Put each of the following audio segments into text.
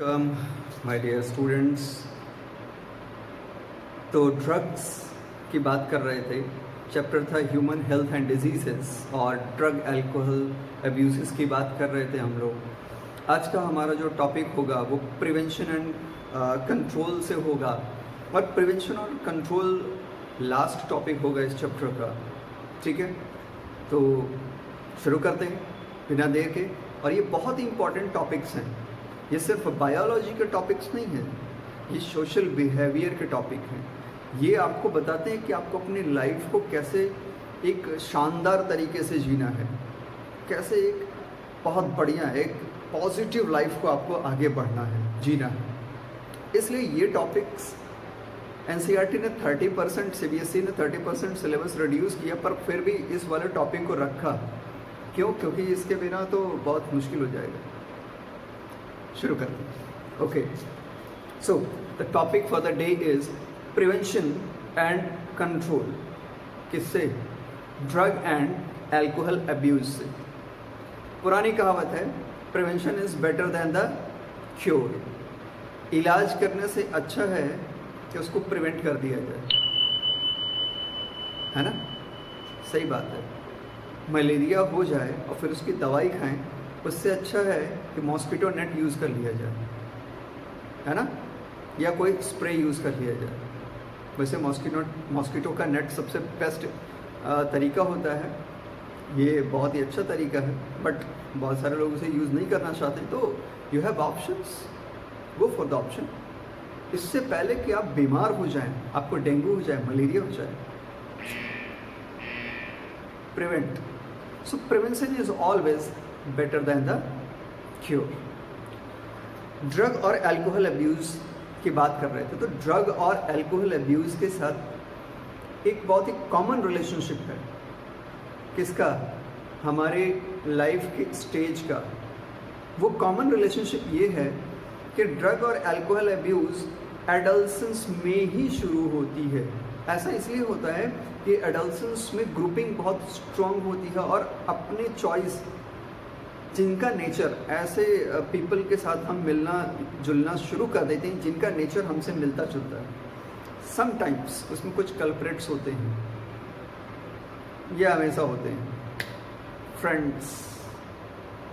Welcome my dear students. तो drugs की बात कर रहे थे, चैप्टर था ह्यूमन हेल्थ एंड डिजीजेस और ड्रग अल्कोहल अब्यूज़ की बात कर रहे थे हम लोग। आज का हमारा जो टॉपिक होगा वो प्रिवेंशन एंड कंट्रोल से होगा और प्रिवेंशन और कंट्रोल लास्ट टॉपिक होगा इस चैप्टर का। ठीक है, तो शुरू करते हैं बिना देर के। और ये बहुत ही इंपॉर्टेंट टॉपिक्स हैं, ये सिर्फ बायोलॉजी के टॉपिक्स नहीं हैं, ये सोशल बिहेवियर के टॉपिक हैं। ये आपको बताते हैं कि आपको अपनी लाइफ को कैसे एक शानदार तरीके से जीना है, कैसे एक बहुत बढ़िया एक पॉजिटिव लाइफ को आपको आगे बढ़ना है, जीना है। इसलिए ये टॉपिक्स एनसीईआरटी ने 30%, सीबीएसई ने 30% सिलेबस रिड्यूस किया, पर फिर भी इस वाले टॉपिक को रखा। क्यों? क्योंकि इसके बिना तो बहुत मुश्किल हो जाएगा। शुरू करते हैं। Okay, so the topic for the day is prevention and control. किससे? ड्रग एंड एल्कोहल अब्यूज से। पुरानी कहावत है, prevention is better than the cure. इलाज करने से अच्छा है कि उसको प्रिवेंट कर दिया जाए, है ना? सही बात है। मलेरिया हो जाए और फिर उसकी दवाई खाएं, उससे अच्छा है कि मॉस्किटो नेट यूज़ कर लिया जाए, है ना? या कोई स्प्रे यूज़ कर लिया जाए। वैसे मॉस्किटो का नेट सबसे बेस्ट तरीका होता है, ये बहुत ही अच्छा तरीका है, बट बहुत सारे लोग उसे यूज़ नहीं करना चाहते। तो you have options, go for the option. इससे पहले कि आप बीमार हो जाएं, आपको डेंगू हो जाए, मलेरिया हो जाए, prevent. So prevention is always better than the cure. Drug और अल्कोहल अब्यूज़ की बात कर रहे थे, तो ड्रग और अल्कोहल अब्यूज़ के साथ एक बहुत ही कॉमन रिलेशनशिप है। किसका? हमारे लाइफ के स्टेज का। वो कॉमन रिलेशनशिप ये है कि ड्रग और अल्कोहल अब्यूज़ एडल्सेंस में ही शुरू होती है। ऐसा इसलिए होता है कि एडल्सेंस में ग्रुपिंग बहुत स्ट्रॉन्ग होती है और अपने चॉइस, जिनका नेचर, ऐसे पीपल के साथ हम मिलना जुलना शुरू कर देते हैं जिनका नेचर हमसे मिलता जुलता है। समटाइम्स उसमें कुछ कल्प्रेट्स होते हैं, ये हमेशा होते हैं। Friends,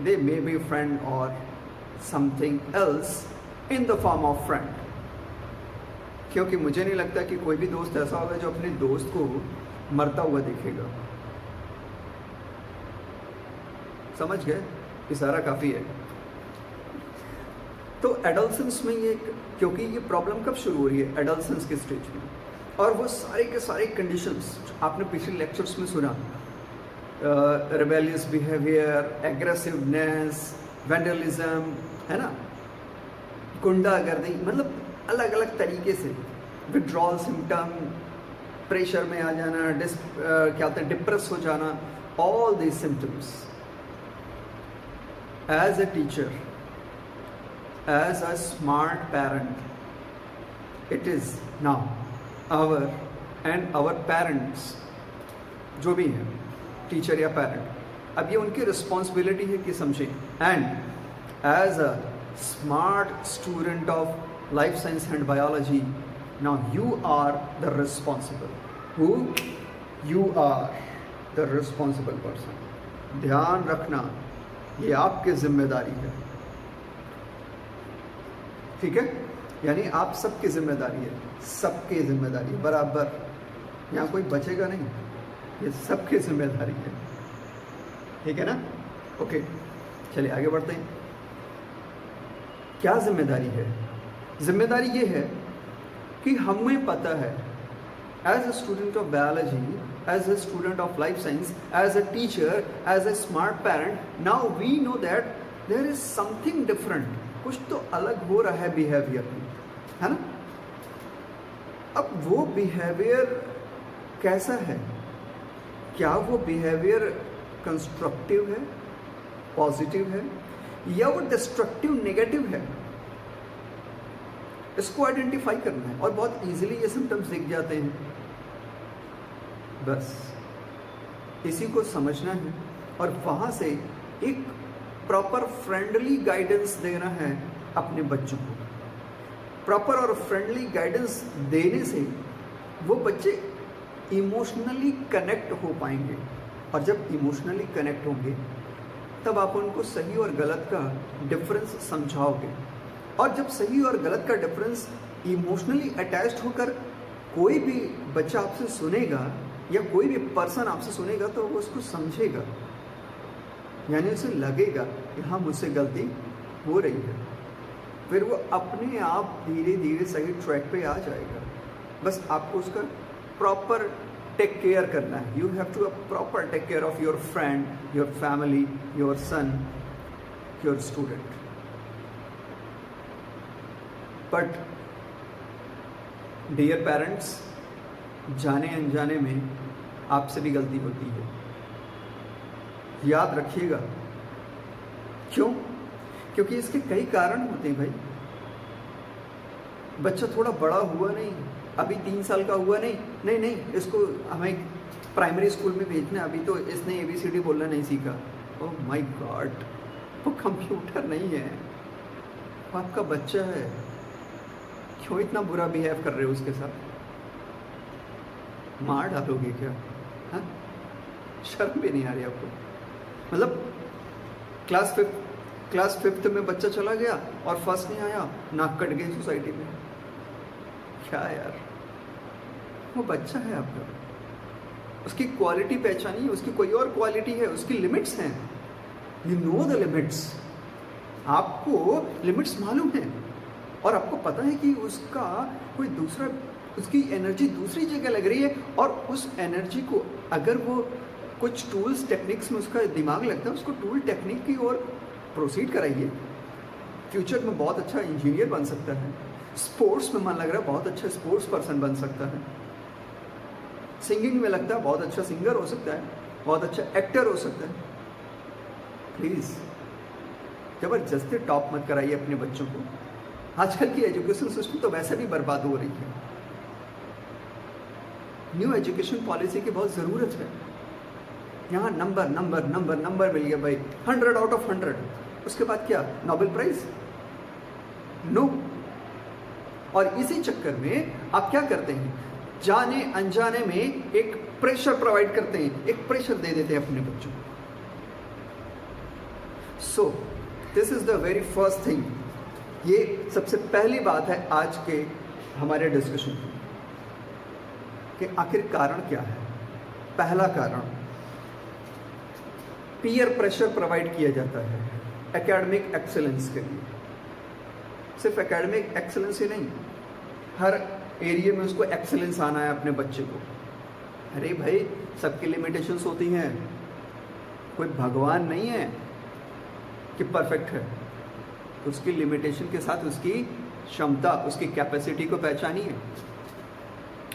they may be friend और something else in the form of friend. क्योंकि मुझे नहीं लगता कि कोई भी दोस्त ऐसा होगा जो अपने दोस्त को मरता हुआ देखेगा। समझ गए? इशारा काफ़ी है। तो एडल्सेंस में ये, क्योंकि ये प्रॉब्लम कब शुरू हो रही है? एडल्सेंस के स्टेज में। और वो सारे के सारे कंडीशंस आपने पिछले लेक्चर्स में सुना, रिबेलियस बिहेवियर, एग्रेसिवनेस, वैंडलिज्म, है ना, गुंडागर्दी, मतलब अलग अलग तरीके से, विड्रॉल सिम्टम, प्रेशर में आ जाना, क्या होता है, डिप्रेस हो जाना, all these symptoms. As a teacher, as a smart parent, it is now our and our parents, जो भी हैं, टीचर या पेरेंट, अब ये उनकी रिस्पॉन्सिबिलिटी है कि समझें। And as a smart student of life science and biology, now you are the responsible. Who? You are the responsible person. ध्यान रखना, ये आपकी जिम्मेदारी है। ठीक है? यानी आप सबकी जिम्मेदारी है, सबकी जिम्मेदारी बराबर, यहाँ कोई बचेगा नहीं, ये सबकी जिम्मेदारी है। ठीक है ना? ओके, चलिए आगे बढ़ते हैं। क्या जिम्मेदारी है? जिम्मेदारी ये है कि हमें पता है, as a student of biology, as a student of life science, as a teacher, as a smart parent, now we know that there is something different, कुछ तो अलग हो रहा है बिहेवियर में, है ना? अब वो बिहेवियर कैसा है? क्या वो बिहेवियर कंस्ट्रक्टिव है, पॉजिटिव है, या वो डिस्ट्रक्टिव, नेगेटिव है? इसको आइडेंटिफाई करना है और बहुत इजीली ये सिम्टम्स दिख जाते हैं। बस इसी को समझना है और वहाँ से एक प्रॉपर फ्रेंडली गाइडेंस देना है अपने बच्चों को। प्रॉपर और फ्रेंडली गाइडेंस देने से वो बच्चे इमोशनली कनेक्ट हो पाएंगे, और जब इमोशनली कनेक्ट होंगे तब आप उनको सही और गलत का डिफरेंस समझाओगे। और जब सही और गलत का डिफरेंस इमोशनली अटैच्ड होकर कोई भी बच्चा आपसे सुनेगा या कोई भी पर्सन आपसे सुनेगा तो वो उसको समझेगा, यानी उसे लगेगा कि हाँ मुझसे गलती हो रही है, फिर वो अपने आप धीरे धीरे सही ट्रैक पे आ जाएगा। बस आपको उसका प्रॉपर टेक केयर करना है। You have to proper take care of your friend, your family, your son, your student. But dear parents, जाने अनजाने में आपसे भी गलती होती है, याद रखिएगा। क्यों? क्योंकि इसके कई कारण होते हैं भाई। बच्चा थोड़ा बड़ा हुआ नहीं, अभी 3 साल का हुआ नहीं, इसको हमें प्राइमरी स्कूल में भेजना है, अभी तो इसने ABCD बोलना नहीं सीखा। ओह माय गॉड, वो कंप्यूटर नहीं है, वो आपका बच्चा है। क्यों इतना बुरा बिहेव कर रहे हो उसके साथ? मार डालोगे क्या? हाँ, शर्म भी नहीं आ रही आपको? मतलब क्लास फिफ्थ में बच्चा चला गया और फर्स्ट नहीं आया, नाक कट गई सोसाइटी में। क्या यार, वो बच्चा है आपका, उसकी क्वालिटी पहचानिए, उसकी कोई और क्वालिटी है, उसकी लिमिट्स हैं। यू नो द लिमिट्स, आपको लिमिट्स मालूम है, और आपको पता है कि उसका कोई दूसरा, उसकी एनर्जी दूसरी जगह लग रही है, और उस एनर्जी को अगर वो कुछ टूल्स टेक्निक्स में उसका दिमाग लगता है, उसको टूल टेक्निक की ओर प्रोसीड कराइए। फ्यूचर में बहुत अच्छा इंजीनियर बन सकता है, स्पोर्ट्स में मन लग रहा है बहुत अच्छा स्पोर्ट्स पर्सन बन सकता है, सिंगिंग में लगता है बहुत अच्छा सिंगर हो सकता है, बहुत अच्छा एक्टर हो सकता है। प्लीज़ जबरदस्ती टॉप मत कराइए अपने बच्चों को। आजकल की एजुकेशन सिस्टम तो वैसे भी बर्बाद हो रही है। न्यू एजुकेशन पॉलिसी की बहुत ज़रूरत है। यहाँ नंबर मिल गया भाई, 100 आउट ऑफ 100, उसके बाद क्या, नोबेल प्राइज? नो। और इसी चक्कर में आप क्या करते हैं, जाने अनजाने में एक प्रेशर प्रोवाइड करते हैं, एक प्रेशर दे देते हैं अपने बच्चों को। So this is the very first thing, ये सबसे पहली बात है आज के हमारे डिस्कशन की, कि आखिर कारण क्या है। पहला कारण, पीयर प्रेशर प्रोवाइड किया जाता है एकेडमिक एक्सेलेंस के लिए। सिर्फ एकेडमिक एक्सेलेंस ही नहीं, हर एरिया में उसको एक्सेलेंस आना है अपने बच्चे को। अरे भाई, सबकी लिमिटेशंस होती हैं, कोई भगवान नहीं है कि परफेक्ट है। उसकी लिमिटेशन के साथ उसकी क्षमता, उसकी कैपेसिटी को पहचानिए,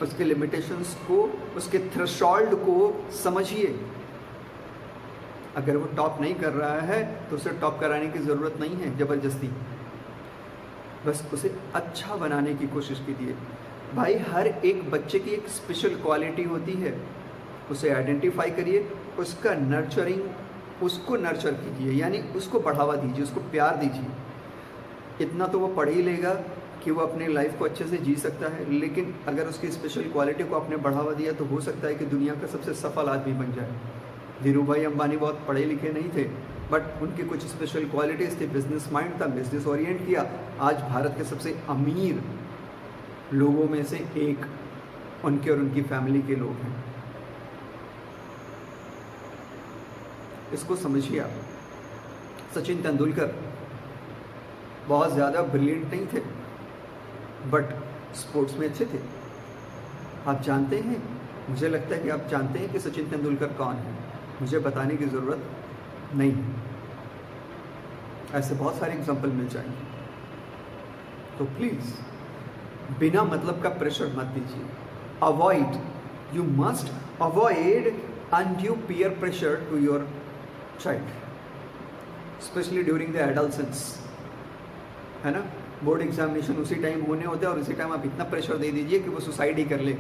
उसके लिमिटेशंस को, उसके थ्रेशोल्ड को समझिए। अगर वो टॉप नहीं कर रहा है तो उसे टॉप कराने की ज़रूरत नहीं है ज़बरदस्ती, बस उसे अच्छा बनाने की कोशिश कीजिए। भाई, हर एक बच्चे की एक स्पेशल क्वालिटी होती है, उसे आइडेंटिफाई करिए, उसका नर्चरिंग, उसको नर्चर कीजिए, यानी उसको बढ़ावा दीजिए, उसको प्यार दीजिए। इतना तो वो पढ़ ही लेगा कि वो अपने लाइफ को अच्छे से जी सकता है, लेकिन अगर उसकी स्पेशल क्वालिटी को आपने बढ़ावा दिया तो हो सकता है कि दुनिया का सबसे सफल आदमी बन जाए। धीरू भाई अंबानी बहुत पढ़े लिखे नहीं थे, बट उनकी कुछ स्पेशल क्वालिटीज़ थी, बिजनेस माइंड था, बिजनेस ओरिएंट किया, आज भारत के सबसे अमीर लोगों में से एक उनके और उनकी फैमिली के लोग हैं। इसको समझिए आप। सचिन तेंदुलकर बहुत ज़्यादा ब्रिलियंट नहीं थे, बट स्पोर्ट्स में अच्छे थे। आप जानते हैं, मुझे लगता है कि आप जानते हैं कि सचिन तेंदुलकर कौन है, मुझे बताने की ज़रूरत नहीं है। ऐसे बहुत सारे एग्जाम्पल मिल जाएंगे। तो प्लीज़ बिना मतलब का प्रेशर मत दीजिए। Avoid, you must avoid undue peer pressure to your child, especially during the adolescence, है ना। बोर्ड एग्जामिनेशन उसी टाइम होने होते हैं और उसी टाइम आप इतना प्रेशर दे दीजिए कि वो सुसाइड ही कर ले।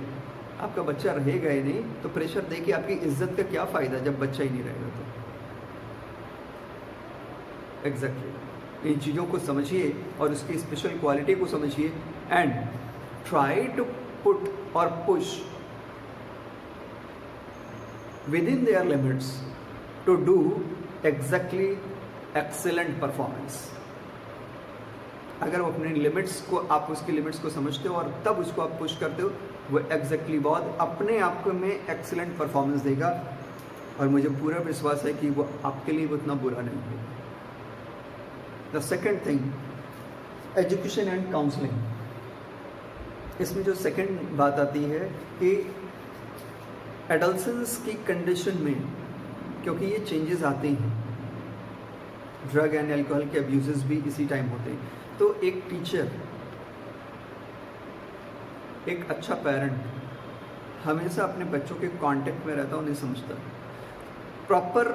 आपका बच्चा रहेगा ही नहीं, तो प्रेशर दे के आपकी इज्जत का क्या फ़ायदा जब बच्चा ही नहीं रहेगा तो। एग्जैक्टली। इन चीज़ों को समझिए और उसकी स्पेशल क्वालिटी को समझिए एंड ट्राई टू पुट और push within their limits to do exactly excellent performance. अगर वो अपने लिमिट्स को, आप उसकी लिमिट्स को समझते हो और तब उसको आप पुश करते हो, वो एग्जैक्टली बहुत अपने आप में एक्सेलेंट परफॉर्मेंस देगा और मुझे पूरा विश्वास है कि वो आपके लिए उतना बुरा नहीं होगा। The second thing, education and counselling. इसमें जो सेकेंड बात आती है कि एडल्सेंस की कंडीशन में, क्योंकि ये चेंजेस आते हैं, ड्रग एंड अल्कोहल के अब्यूजेस भी इसी टाइम होते हैं, तो एक टीचर, एक अच्छा पेरेंट हमेशा अपने बच्चों के कांटेक्ट में रहता है, उन्हें समझता है। प्रॉपर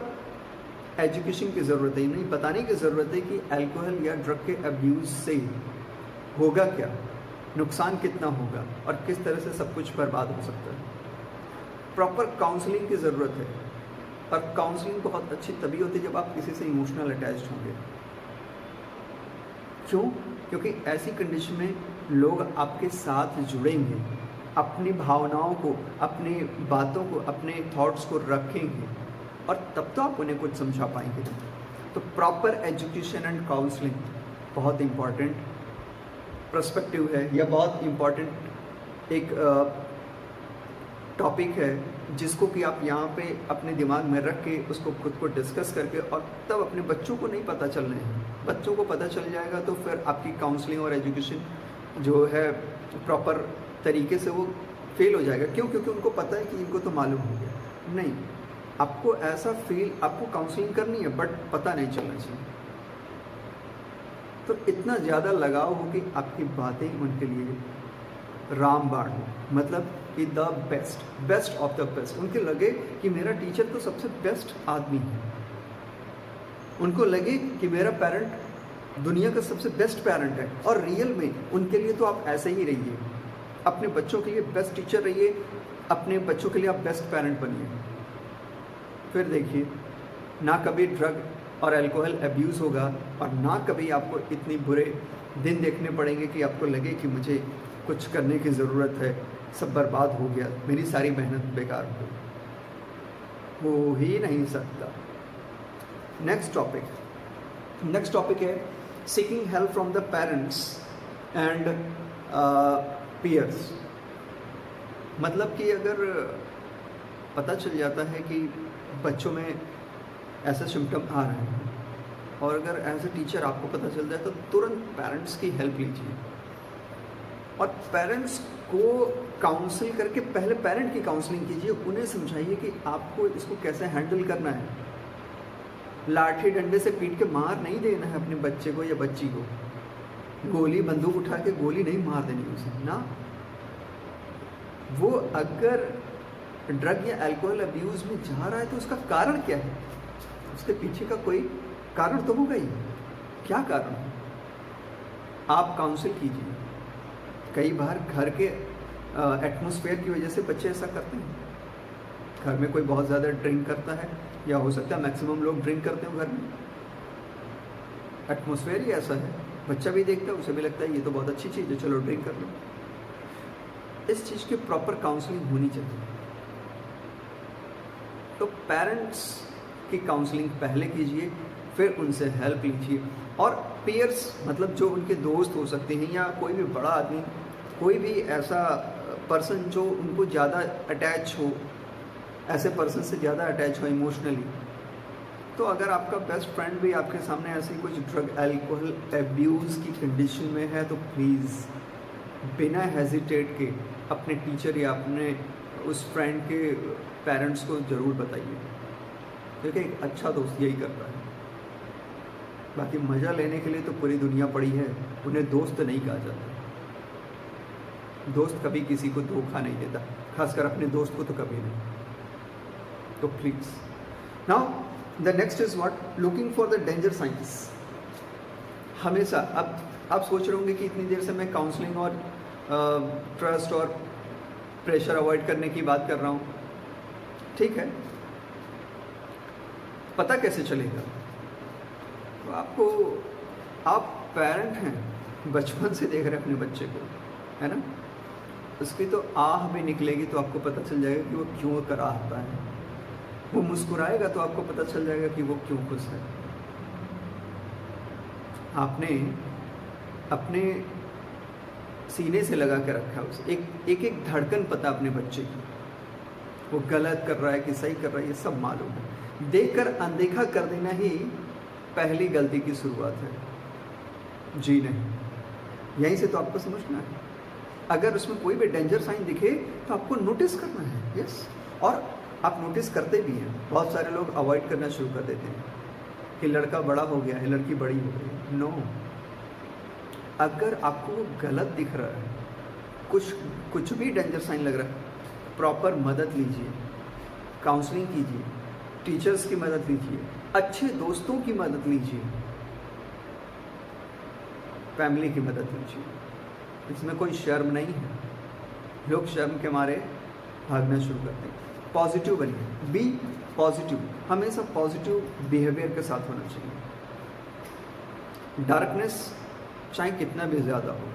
एजुकेशन की ज़रूरत है, नहीं बताने की ज़रूरत है कि अल्कोहल या ड्रग के अब्यूज़ से होगा क्या, नुकसान कितना होगा और किस तरह से सब कुछ बर्बाद हो सकता है। प्रॉपर काउंसलिंग की ज़रूरत है, और काउंसलिंग बहुत अच्छी तभी होती है जब आप किसी से इमोशनल अटैच्ड होंगे। क्यों? क्योंकि ऐसी कंडीशन में लोग आपके साथ जुड़ेंगे, अपनी भावनाओं को, अपनी बातों को, अपने थॉट्स को रखेंगे और तब तो आप उन्हें कुछ समझा पाएंगे। तो प्रॉपर एजुकेशन एंड काउंसलिंग बहुत इम्पॉर्टेंट पर्सपेक्टिव है, या बहुत इम्पॉर्टेंट एक टॉपिक है जिसको कि आप यहाँ पे अपने दिमाग में रख के उसको खुद को डिस्कस करके, और तब अपने बच्चों को नहीं पता चल रहे हैं, बच्चों को पता चल जाएगा तो फिर आपकी काउंसलिंग और एजुकेशन जो है प्रॉपर तरीके से वो फेल हो जाएगा। क्यों? क्योंकि उनको पता है कि इनको तो मालूम हो गया। नहीं, आपको ऐसा फील, आपको काउंसलिंग करनी है बट पता नहीं चलना चाहिए। तो इतना ज़्यादा लगाव हो कि आपकी बातें उनके लिए रामबाण हो, मतलब कि the best of the best. उनके लगे कि मेरा टीचर तो सबसे बेस्ट आदमी है, उनको लगे कि मेरा पेरेंट दुनिया का सबसे बेस्ट पेरेंट है, और रियल में उनके लिए तो आप ऐसे ही रहिए, अपने बच्चों के लिए बेस्ट टीचर रहिए, अपने बच्चों के लिए आप बेस्ट पेरेंट बनिए। फिर देखिए, ना कभी ड्रग और अल्कोहल अब्यूज़ होगा और ना कभी आपको इतनी बुरे दिन देखने पड़ेंगे कि आपको लगे कि मुझे कुछ करने की ज़रूरत है, सब बर्बाद हो गया, मेरी सारी मेहनत बेकार हो ही नहीं सकता। नेक्स्ट टॉपिक है seeking help from the parents and peers. मतलब कि अगर पता चल जाता है कि बच्चों में ऐसे सिम्टम आ रहे हैं और अगर एज ए टीचर आपको पता चल जाए तो तुरंत पेरेंट्स की हेल्प लीजिए, और पेरेंट्स को काउंसिल करके पहले पेरेंट की काउंसलिंग कीजिए, उन्हें समझाइए कि आपको इसको कैसे हैंडल करना है। लाठी डंडे से पीट के मार नहीं देना है अपने बच्चे को या बच्ची को, गोली बंदूक उठा के गोली नहीं मार देनी उसे ना। वो अगर ड्रग या अल्कोहल अब्यूज़ में जा रहा है तो उसका कारण क्या है, उसके पीछे का कोई कारण तो होगा ही। क्या कारण है, आप काउंसिल कीजिए। कई बार घर के एटमॉस्फेयर की वजह से बच्चे ऐसा करते हैं। घर में कोई बहुत ज़्यादा ड्रिंक करता है, या हो सकता है मैक्सिमम लोग ड्रिंक करते हो घर में, एटमॉस्फेयर ही ऐसा है, बच्चा भी देखता है, उसे भी लगता है ये तो बहुत अच्छी चीज़ है, चलो ड्रिंक कर लो। इस चीज़ की प्रॉपर काउंसलिंग होनी चाहिए। तो पेरेंट्स की काउंसलिंग पहले कीजिए, फिर उनसे हेल्प लीजिए। और पीयर्स मतलब जो उनके दोस्त हो सकते हैं, या कोई भी बड़ा आदमी, कोई भी ऐसा पर्सन जो उनको ज़्यादा अटैच हो, ऐसे पर्सन से ज़्यादा अटैच हो इमोशनली। तो अगर आपका बेस्ट फ्रेंड भी आपके सामने ऐसी कुछ ड्रग अल्कोहल अब्यूज़ की कंडीशन में है तो प्लीज़ बिना हेजिटेट के अपने टीचर या अपने उस फ्रेंड के पेरेंट्स को ज़रूर बताइए, क्योंकि एक अच्छा दोस्त यही करता है। बाकी मज़ा लेने के लिए तो पूरी दुनिया पड़ी है, उन्हें दोस्त नहीं कहा जाता। दोस्त कभी किसी को धोखा नहीं देता, खासकर अपने दोस्त को तो कभी नहीं। तो please now the next is what, looking for the danger science. हमेशा अब आप सोच रहे होंगे कि इतनी देर से मैं काउंसलिंग और ट्रस्ट और प्रेशर अवॉइड करने की बात कर रहा हूँ, ठीक है, पता कैसे चलेगा? तो आपको आप पेरेंट हैं, बचपन से देख रहे हैं अपने बच्चे को, है ना, उसकी तो आह भी निकलेगी तो आपको पता चल जाएगा कि वो क्यों कराहता है, वो मुस्कुराएगा तो आपको पता चल जाएगा कि वो क्यों खुश है। आपने अपने सीने से लगा के रखा है उसे, एक धड़कन पता अपने बच्चे की, वो गलत कर रहा है कि सही कर रहा है ये सब मालूम है। देखकर अनदेखा कर देना ही पहली गलती की शुरुआत है। जी नहीं, यहीं से तो आपको समझना है। अगर उसमें कोई भी डेंजर साइन दिखे तो आपको नोटिस करना है। यस, और आप नोटिस करते भी हैं। बहुत सारे लोग अवॉइड करना शुरू कर देते हैं कि लड़का बड़ा हो गया है, लड़की बड़ी हो गई है। नो, अगर आपको गलत दिख रहा है, कुछ भी डेंजर साइन लग रहा है, प्रॉपर मदद लीजिए, काउंसलिंग कीजिए, टीचर्स की मदद लीजिए, अच्छे दोस्तों की मदद लीजिए, फैमिली की मदद लीजिए। इसमें कोई शर्म नहीं है। लोग शर्म के मारे भागना शुरू करते हैं। पॉजिटिव बनिए, बी पॉजिटिव, हमेशा पॉजिटिव बिहेवियर के साथ होना चाहिए। डार्कनेस चाहे कितना भी ज़्यादा हो,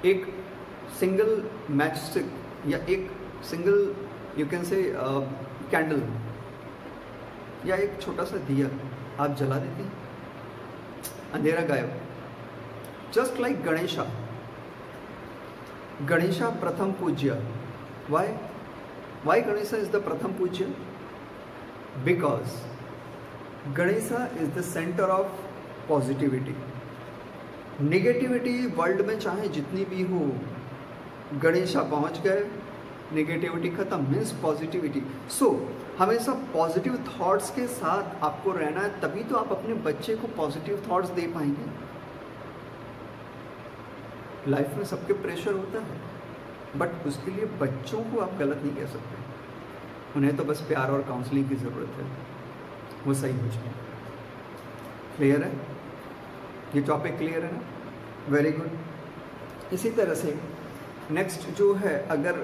एक सिंगल मैच स्टिक या एक single you can say candle या एक छोटा सा दिया आप जला देते हैं, अंधेरा गायब। जस्ट लाइक गणेशा प्रथम पूज्य। वाई गणेशा इज द प्रथम पूज्य? Because Ganesha is the centre of positivity. Negativity world में चाहे जितनी भी हो, गणेशा पहुंच गए, नेगेटिविटी खत्म, मीन्स पॉजिटिविटी। सो हमेशा पॉजिटिव थॉट्स के साथ आपको रहना है, तभी तो आप अपने बच्चे को पॉजिटिव थॉट्स दे पाएंगे। लाइफ में सबके प्रेशर होता है, बट उसके लिए बच्चों को आप गलत नहीं कह सकते। उन्हें तो बस प्यार और काउंसलिंग की ज़रूरत है, वो सही हो जाए। क्लियर है? ये टॉपिक क्लियर है ना? Very good. इसी तरह से नेक्स्ट जो है, अगर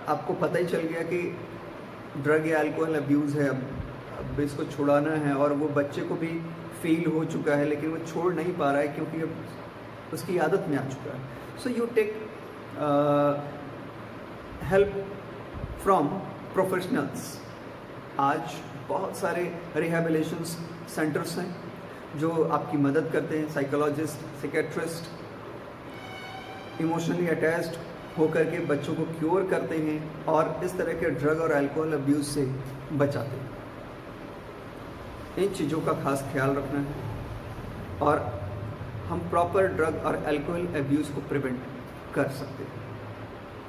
आपको पता ही चल गया कि ड्रग या अल्कोहल अब्यूज़ है, अब इसको छुड़ाना है, और वो बच्चे को भी फील हो चुका है लेकिन वो छोड़ नहीं पा रहा है क्योंकि अब उसकी आदत में आ चुका है। So you take help from professionals. आज बहुत सारे रिहैबिलिटेशन सेंटर्स हैं जो आपकी मदद करते हैं, साइकोलॉजिस्ट, साइकेट्रिस्ट, इमोशनली अटैच्ड होकर के बच्चों को क्योर करते हैं और इस तरह के ड्रग और अल्कोहल अब्यूज़ से बचाते हैं। इन चीज़ों का खास ख्याल रखना है और हम प्रॉपर ड्रग और अल्कोहल अब्यूज़ को प्रिवेंट कर सकते हैं।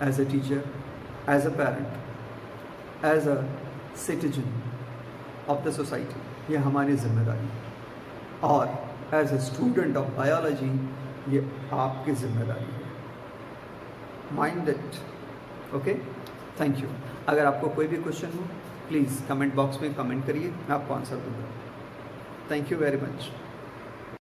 As a teacher, as a parent, as a citizen of the society, ये हमारी जिम्मेदारी है। और as a student of biology, ये आपकी जिम्मेदारी है। Mind it. Okay, thank you. अगर आपको कोई भी क्वेश्चन हो, प्लीज़ कमेंट बॉक्स में कमेंट करिए, मैं आपको आंसर दूंगा। Thank you very much.